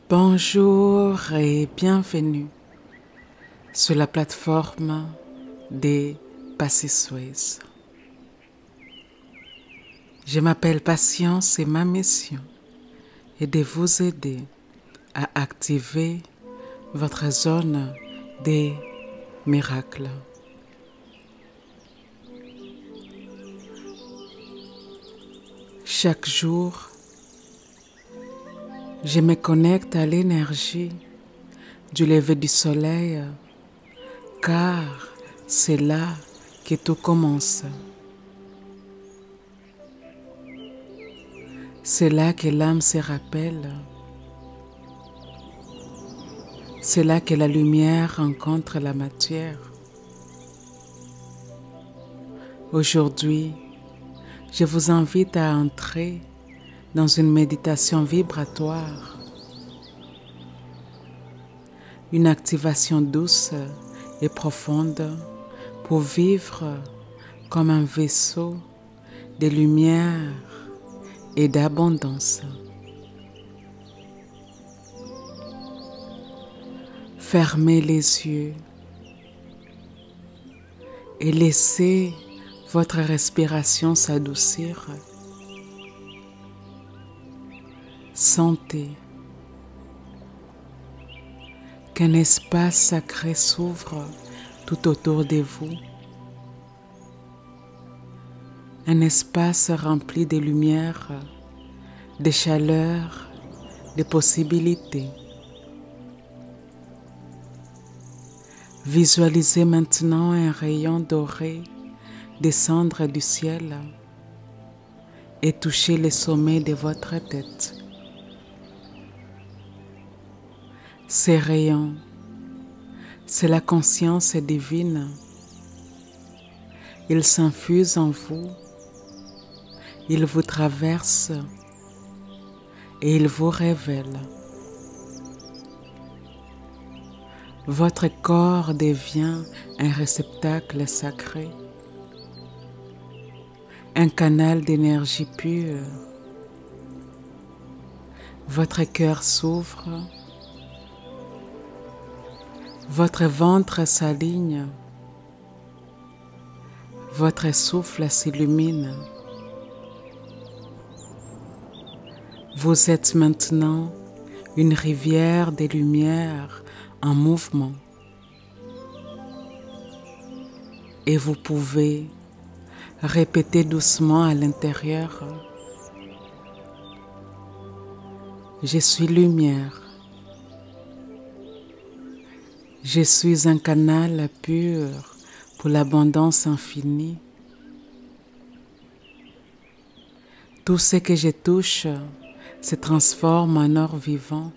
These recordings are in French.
Bonjour et bienvenue sur la plateforme des Passy-Suez. Je m'appelle Patience et ma mission est de vous aider à activer votre zone des miracles. Chaque jour, je me connecte à l'énergie du lever du soleil, car c'est là que tout commence. C'est là que l'âme se rappelle. C'est là que la lumière rencontre la matière. Aujourd'hui, je vous invite à entrer dans une méditation vibratoire, une activation douce et profonde pour vivre comme un vaisseau de lumière et d'abondance. Fermez les yeux et laissez votre respiration s'adoucir. Sentez qu'un espace sacré s'ouvre tout autour de vous. Un espace rempli de lumière, de chaleur, de possibilités. Visualisez maintenant un rayon doré descendre du ciel et toucher le sommet de votre tête. Ces rayons, c'est la conscience divine. Ils s'infusent en vous, ils vous traversent et ils vous révèlent. Votre corps devient un réceptacle sacré, un canal d'énergie pure. Votre cœur s'ouvre, votre ventre s'aligne, votre souffle s'illumine. Vous êtes maintenant une rivière de lumière en mouvement. Et vous pouvez répéter doucement à l'intérieur: je suis lumière. Je suis un canal pur pour l'abondance infinie. Tout ce que je touche se transforme en or vivant.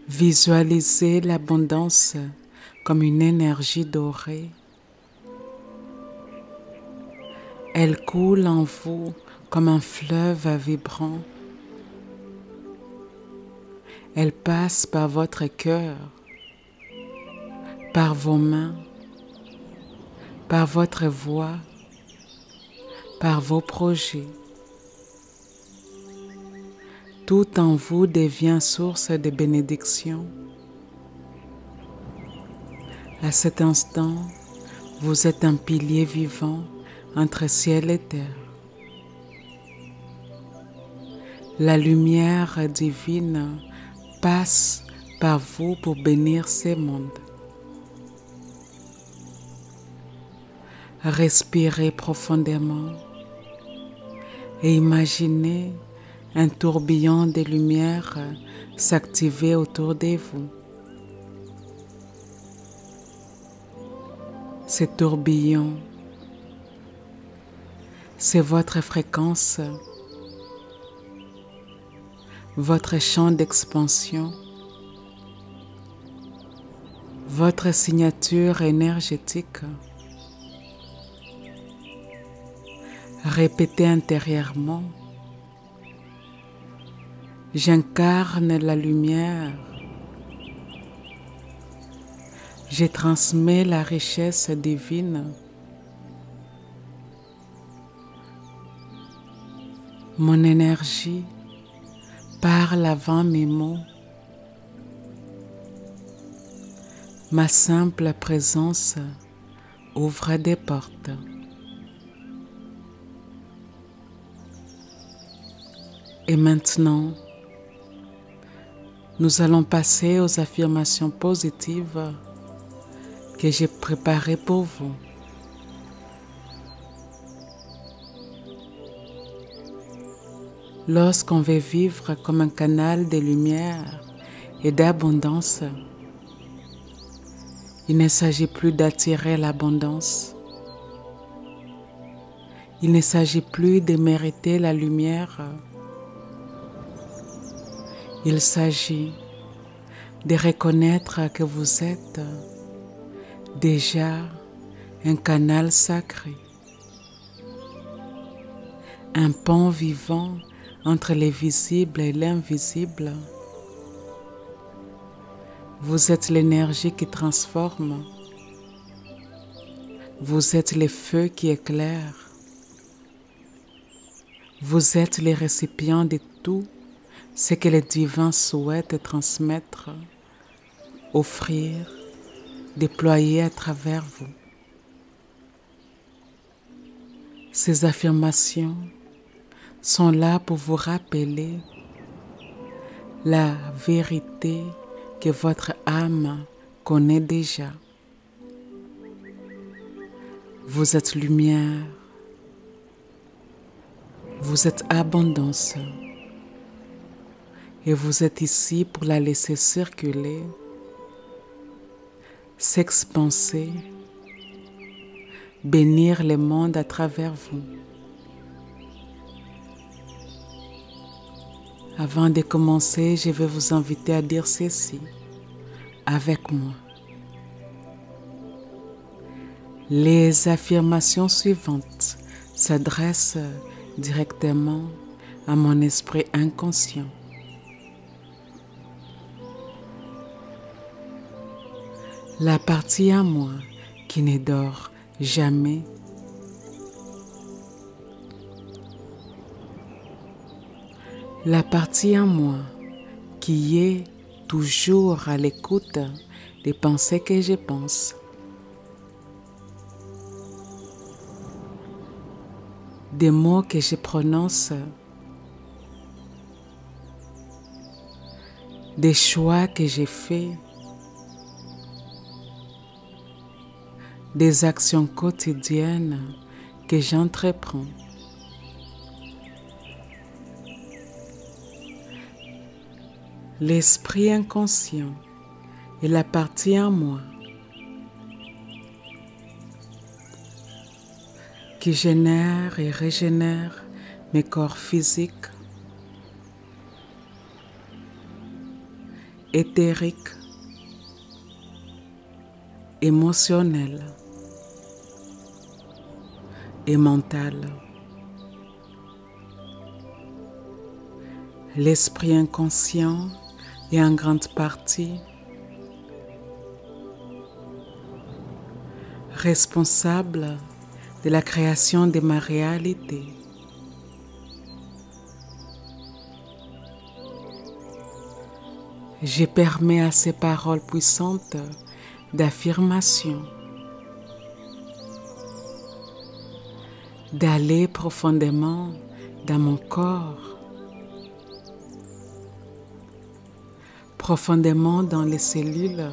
Visualisez l'abondance comme une énergie dorée. Elle coule en vous comme un fleuve vibrant. Elle passe par votre cœur, par vos mains, par votre voix, par vos projets. Tout en vous devient source de bénédiction. À cet instant, vous êtes un pilier vivant entre ciel et terre. La lumière divine passe par vous pour bénir ce monde. Respirez profondément et imaginez un tourbillon de lumière s'activer autour de vous. Ce tourbillon, c'est votre fréquence, votre champ d'expansion, votre signature énergétique. Répétez intérieurement: j'incarne la lumière. Je transmets la richesse divine. Mon énergie Parle avant mes mots. Ma simple présence ouvre des portes. Et maintenant, nous allons passer aux affirmations positives que j'ai préparées pour vous. Lorsqu'on veut vivre comme un canal de lumière et d'abondance, il ne s'agit plus d'attirer l'abondance. Il ne s'agit plus de mériter la lumière. Il s'agit de reconnaître que vous êtes déjà un canal sacré, un pont vivant entre le visible et l'invisible. Vous êtes l'énergie qui transforme. Vous êtes le feu qui éclaire. Vous êtes les récipients de tout ce que le divin souhaite transmettre, offrir, déployer à travers vous. Ces affirmations sont là pour vous rappeler la vérité que votre âme connaît déjà. Vous êtes lumière, vous êtes abondance et vous êtes ici pour la laisser circuler, s'expanser, bénir le monde à travers vous. Avant de commencer, je vais vous inviter à dire ceci avec moi. Les affirmations suivantes s'adressent directement à mon esprit inconscient. La partie à moi qui ne dort jamais. La partie en moi qui est toujours à l'écoute des pensées que je pense. Des mots que je prononce. Des choix que j'ai faits. Des actions quotidiennes que j'entreprends. L'esprit inconscient est la partie en moi qui génère et régénère mes corps physiques, éthériques, émotionnels et mentaux. L'esprit inconscient est en grande partie responsable de la création de ma réalité. Je permets à ces paroles puissantes d'affirmation d'aller profondément dans mon corps, profondément dans les cellules,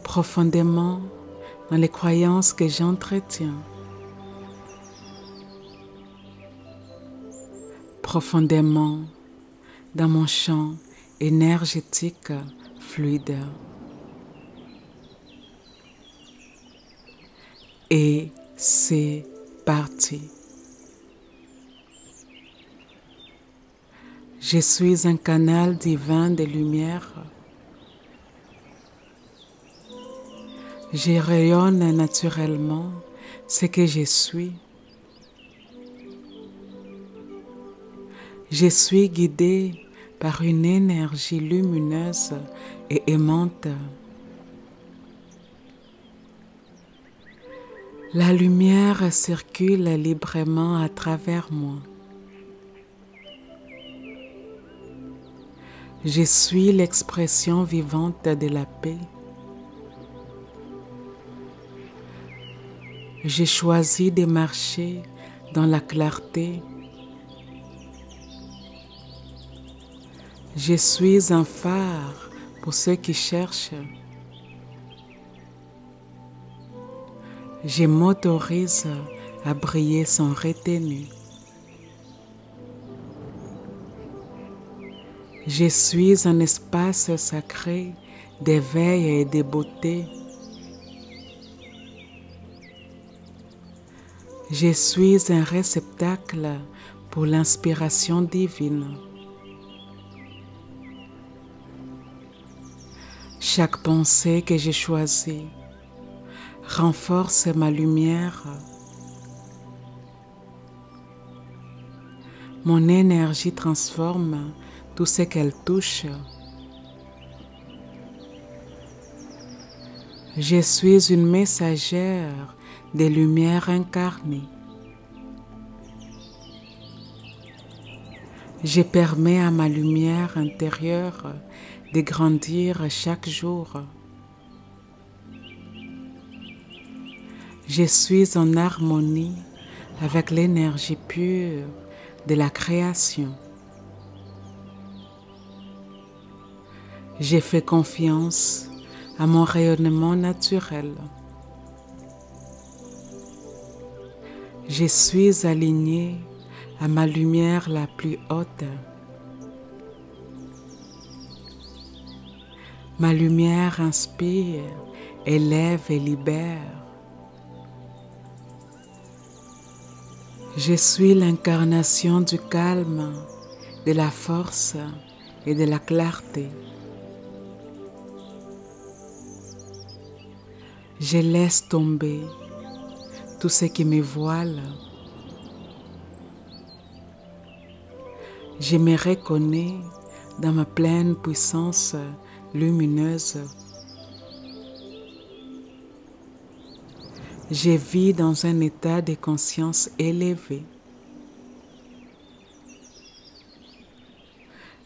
profondément dans les croyances que j'entretiens, profondément dans mon champ énergétique fluide. Et c'est parti. Je suis un canal divin de lumière. Je rayonne naturellement ce que je suis. Je suis guidée par une énergie lumineuse et aimante. La lumière circule librement à travers moi. Je suis l'expression vivante de la paix. J'ai choisi de marcher dans la clarté. Je suis un phare pour ceux qui cherchent. Je m'autorise à briller sans retenue. Je suis un espace sacré d'éveil et de beauté. Je suis un réceptacle pour l'inspiration divine. Chaque pensée que j'ai choisie renforce ma lumière. Mon énergie transforme tout ce qu'elle touche. Je suis une messagère des lumières incarnées. Je permets à ma lumière intérieure de grandir chaque jour. Je suis en harmonie avec l'énergie pure de la création. J'ai fait confiance à mon rayonnement naturel. Je suis alignée à ma lumière la plus haute. Ma lumière inspire, élève et libère. Je suis l'incarnation du calme, de la force et de la clarté. Je laisse tomber tout ce qui me voile. Je me reconnais dans ma pleine puissance lumineuse. Je vis dans un état de conscience élevé.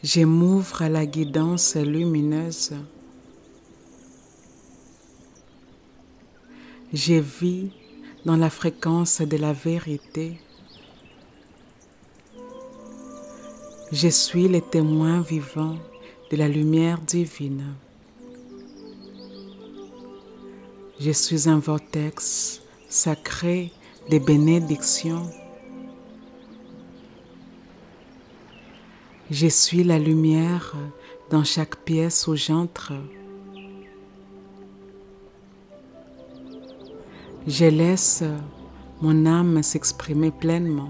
Je m'ouvre à la guidance lumineuse. Je vis dans la fréquence de la vérité. Je suis le témoin vivant de la lumière divine. Je suis un vortex sacré de bénédictions. Je suis la lumière dans chaque pièce où j'entre. Je laisse mon âme s'exprimer pleinement.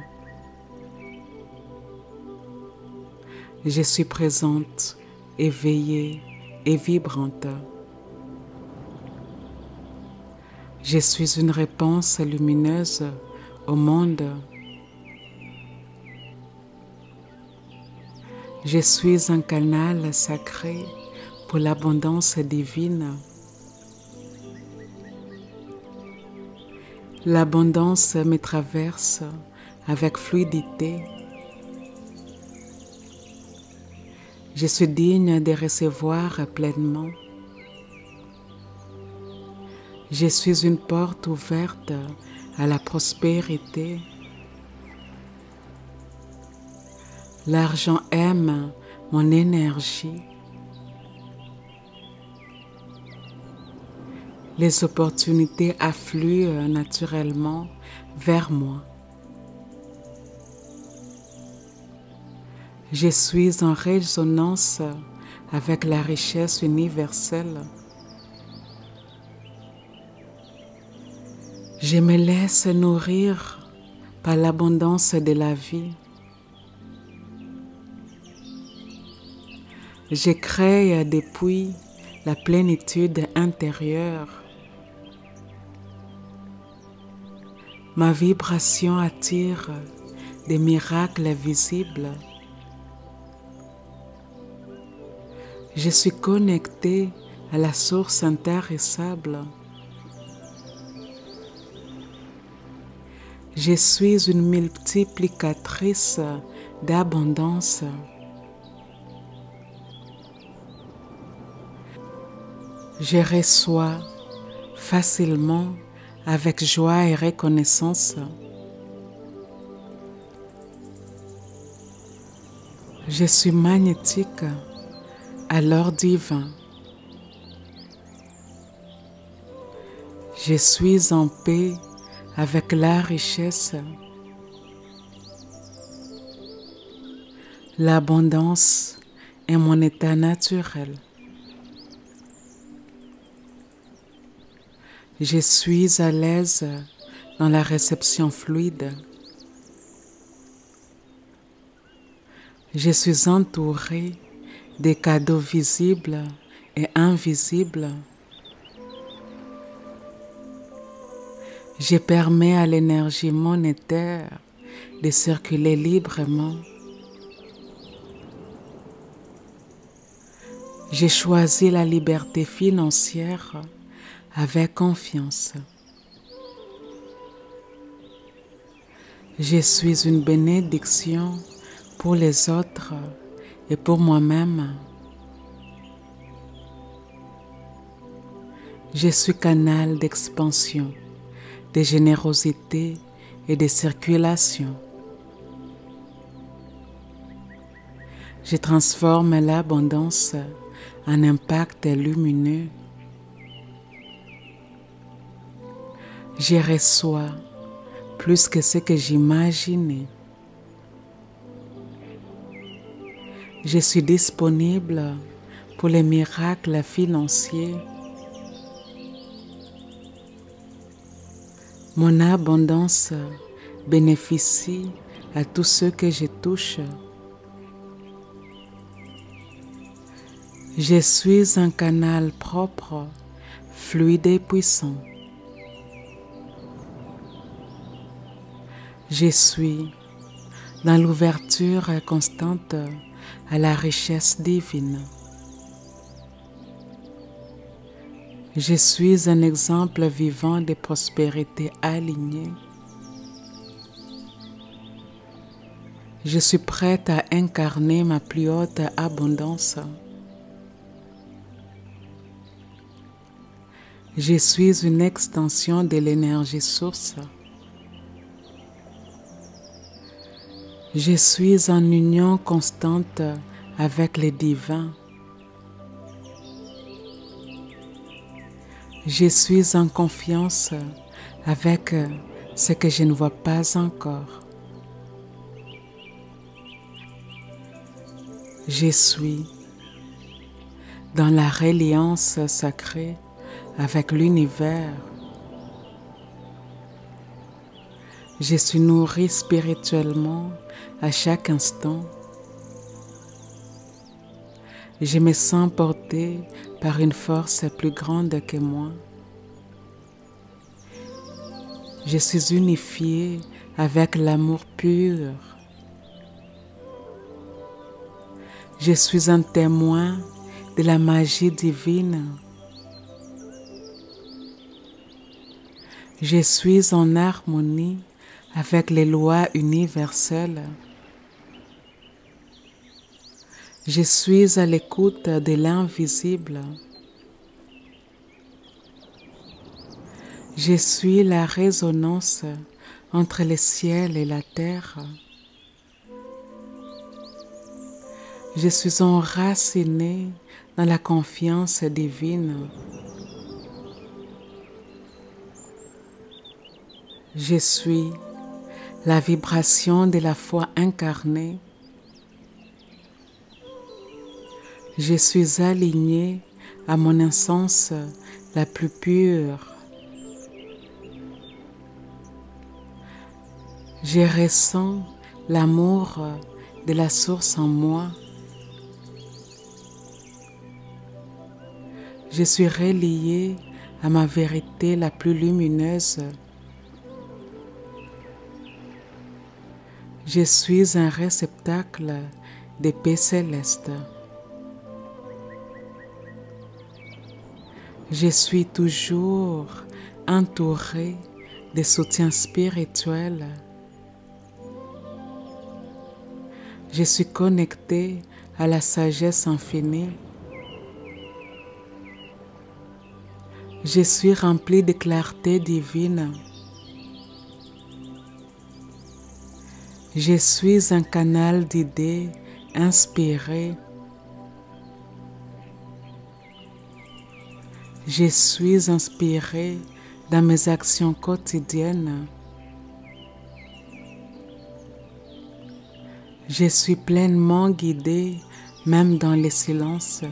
Je suis présente, éveillée et vibrante. Je suis une réponse lumineuse au monde. Je suis un canal sacré pour l'abondance divine. L'abondance me traverse avec fluidité. Je suis digne de recevoir pleinement. Je suis une porte ouverte à la prospérité. L'argent aime mon énergie. Les opportunités affluent naturellement vers moi. Je suis en résonance avec la richesse universelle. Je me laisse nourrir par l'abondance de la vie. Je crée depuis la plénitude intérieure. Ma vibration attire des miracles visibles. Je suis connectée à la source intarissable. Je suis une multiplicatrice d'abondance. Je reçois facilement avec joie et reconnaissance. Je suis magnétique à l'or divin. Je suis en paix avec la richesse. L'abondance est mon état naturel. Je suis à l'aise dans la réception fluide. Je suis entouré des cadeaux visibles et invisibles. Je permets à l'énergie monétaire de circuler librement. J'ai choisi la liberté financière avec confiance. Je suis une bénédiction pour les autres et pour moi-même. Je suis canal d'expansion, de générosité et de circulation. Je transforme l'abondance en impact lumineux. Je reçois plus que ce que j'imaginais. Je suis disponible pour les miracles financiers. Mon abondance bénéficie à tous ceux que je touche. Je suis un canal propre, fluide et puissant. Je suis dans l'ouverture constante à la richesse divine. Je suis un exemple vivant de prospérité alignée. Je suis prête à incarner ma plus haute abondance. Je suis une extension de l'énergie source. Je suis en union constante avec le divin. Je suis en confiance avec ce que je ne vois pas encore. Je suis dans la reliance sacrée avec l'univers. Je suis nourri spirituellement à chaque instant. Je me sens porté par une force plus grande que moi. Je suis unifié avec l'amour pur. Je suis un témoin de la magie divine. Je suis en harmonie avec les lois universelles. Je suis à l'écoute de l'invisible. Je suis la résonance entre le ciel et la terre. Je suis enraciné dans la confiance divine. Je suis la vibration de la foi incarnée. Je suis aligné à mon essence la plus pure. Je ressens l'amour de la source en moi. Je suis relié à ma vérité la plus lumineuse. Je suis un réceptacle de paix céleste. Je suis toujours entouré de soutien spirituel. Je suis connecté à la sagesse infinie. Je suis rempli de clarté divine. Je suis un canal d'idées inspirées. Je suis inspiré dans mes actions quotidiennes. Je suis pleinement guidé, même dans les silences.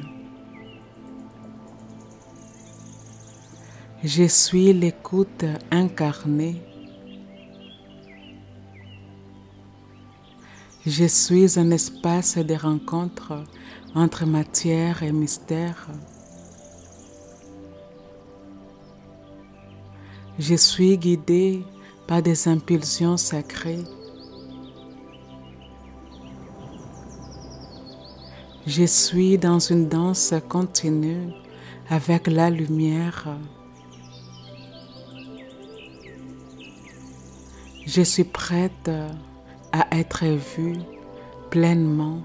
Je suis l'écoute incarnée. Je suis un espace de rencontre entre matière et mystère. Je suis guidé par des impulsions sacrées. Je suis dans une danse continue avec la lumière. Je suis prête à être vue pleinement.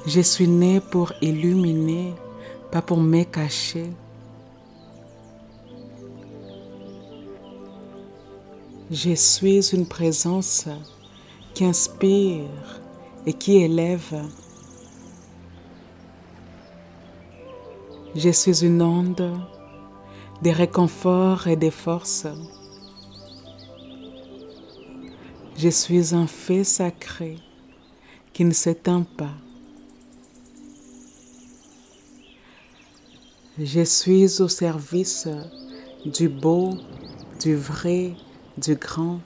Je suis née pour illuminer, pas pour me cacher. Je suis une présence qui inspire et qui élève. Je suis une onde de réconfort et de force. Je suis un fait sacré qui ne s'éteint pas. Je suis au service du beau, du vrai, du grand.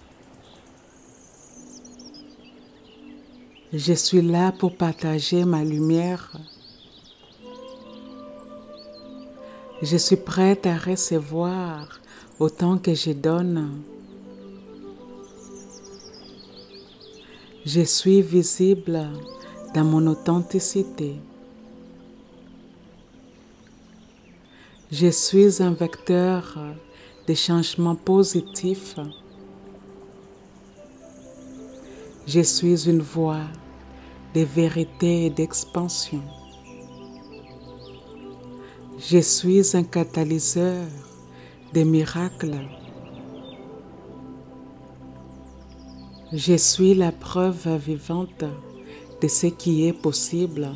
Je suis là pour partager ma lumière. Je suis prête à recevoir autant que je donne. Je suis visible dans mon authenticité. Je suis un vecteur de changement positif. Je suis une voie de vérité et d'expansion. Je suis un catalyseur de miracles. Je suis la preuve vivante de ce qui est possible.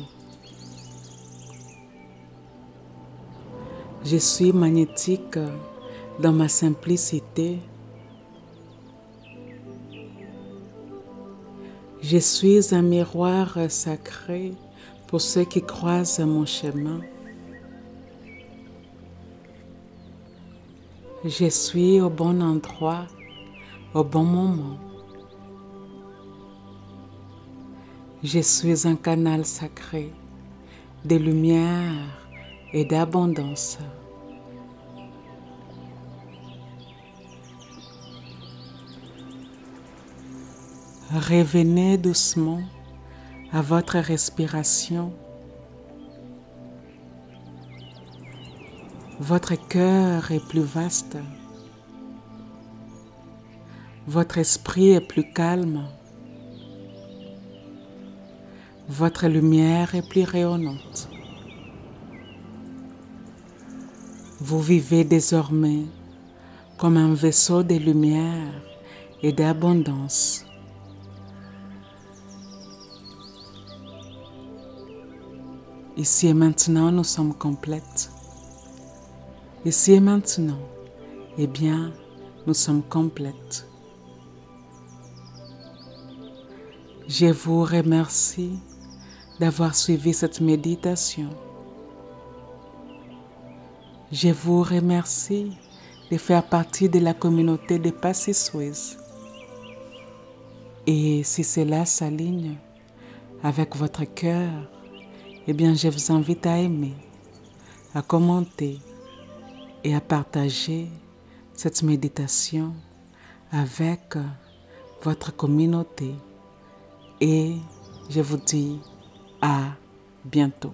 Je suis magnétique dans ma simplicité. Je suis un miroir sacré pour ceux qui croisent mon chemin. Je suis au bon endroit, au bon moment. Je suis un canal sacré de lumière et d'abondance. Revenez doucement à votre respiration. Votre cœur est plus vaste. Votre esprit est plus calme. Votre lumière est plus rayonnante. Vous vivez désormais comme un vaisseau de lumière et d'abondance. Ici et maintenant, nous sommes complètes. Ici et maintenant, eh bien, nous sommes complètes. Je vous remercie d'avoir suivi cette méditation. Je vous remercie de faire partie de la communauté de Passy-Suisse. Et si cela s'aligne avec votre cœur, eh bien, je vous invite à aimer, à commenter et à partager cette méditation avec votre communauté. Et je vous dis à bientôt.